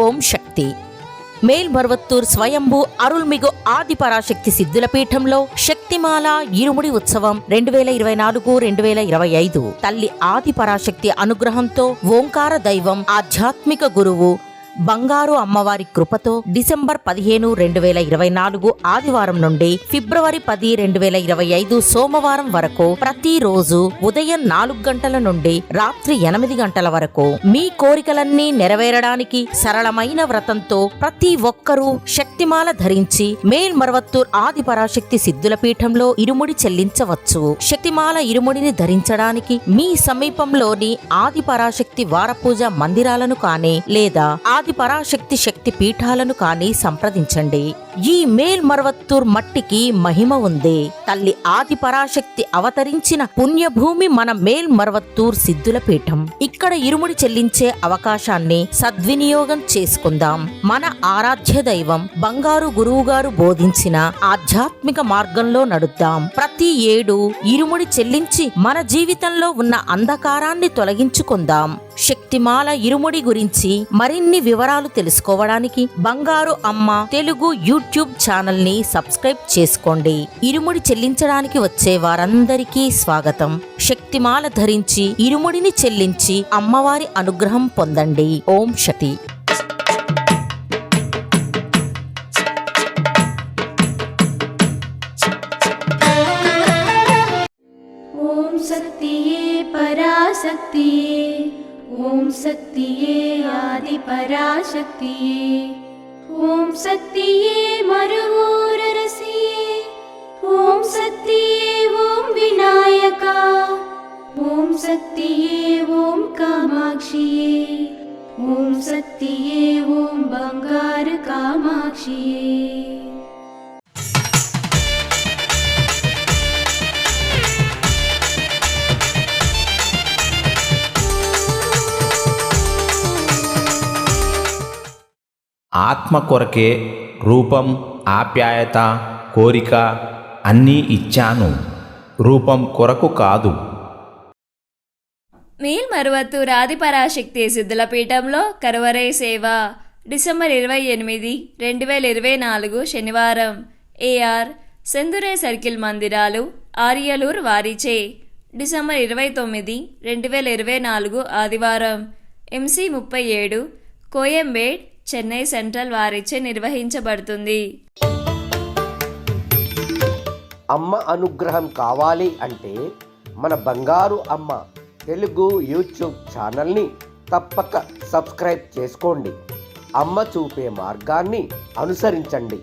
ఓం శక్తి. మేల్మరువత్తూర్ స్వయంభూ అరుల్మిగు ఆదిపరాశక్తి సిద్ధుల పీఠంలో శక్తిమాల ఇరుముడి ఉత్సవం 2024-2025 తల్లి ఆదిపరాశక్తి అనుగ్రహంతో ఓంకార దైవం ఆధ్యాత్మిక గురువు బంగారు అమ్మవారి కృపతో డిసెంబర్ 15, 2024 ఆదివారం నుండి ఫిబ్రవరి 10, 2025 సోమవారం వరకు ప్రతిరోజు ఉదయం 4 గంటల నుండి రాత్రి 8 గంటల వరకు మీ కోరికలన్నీ నెరవేరడానికి సరళమైన వ్రతంతో ప్రతి ఒక్కరూ శక్తిమాల ధరించి మేల్మరువత్తూర్ ఆదిపరాశక్తి సిద్ధుల పీఠంలో ఇరుముడి చెల్లించవచ్చు. శక్తిమాల ఇరుముడిని ధరించడానికి మీ సమీపంలోని ఆదిపరాశక్తి వారపూజ మందిరాలను కానీ లేదా ఆదిపరాశక్తి శక్తి పీఠాలను కానీ సంప్రదించండి. ఈ మేల్మరువత్తూర్ మట్టికి మహిమ ఉంది. తల్లి ఆదిపరాశక్తి అవతరించిన పుణ్యభూమి మన మేల్మరువత్తూర్ సిద్ధుల పీఠం. ఇక్కడ ఇరుముడి చెల్లించే అవకాశాన్ని సద్వినియోగం చేసుకుందాం. మన ఆరాధ్య దైవం బంగారు గురువుగారు బోధించిన ఆధ్యాత్మిక మార్గంలో నడుద్దాం. ప్రతి ఏడు ఇరుముడి చెల్లించి మన జీవితంలో ఉన్న అంధకారాన్ని తొలగించుకుందాం. శక్తిమాల ఇరుముడి గురించి మరిన్ని వివరాలు తెలుసుకోవడానికి బంగారు అమ్మ తెలుగు యూట్యూబ్ ఛానల్ ని సబ్స్క్రైబ్ చేసుకోండి. ఇరుముడి చెల్లించడానికి వచ్చే వారందరికీ స్వాగతం. శక్తిమాల ధరించి ఇరుముడిని చెల్లించి అమ్మవారి అనుగ్రహం పొందండి. ఓం శక్తి. ఓం శక్తియే పరాశక్తియే, ఓం శక్తియే ఆది పరాశక్తియే, ఓం శక్తియే మరువూరరసియే, ఓం శక్తియే ఓం వినాయక, ఓం శక్తియే ఓం కామాక్షియే, ఓం శక్తియే ఓం బంగారు కామాక్షియే. ఆత్మ కొరకే రూపం, ఆప్యాయత, కోరిక అన్నీ ఇచ్చాను, రూపం కొరకు కాదు. మేల్మరువత్తూర్ ఆదిపరాశక్తి సిద్ధుల పీఠంలో కరువరై సేవ డిసెంబర్ 28, 2024 శనివారం. ఏఆర్ సెందురే సర్కిల్ మందిరాలు, ఆర్యలూర్ వారిచే. డిసెంబర్ 29, 2024 ఆదివారం. MC 37 కోయంబేడ్ చెన్నై సెంట్రల్ వారిచే నిర్వహించబడుతుంది. అమ్మ అనుగ్రహం కావాలి అంటే మన బంగారు అమ్మ తెలుగు యూట్యూబ్ ఛానల్ని తప్పక సబ్స్క్రైబ్ చేసుకోండి. అమ్మ చూపే మార్గాన్ని అనుసరించండి.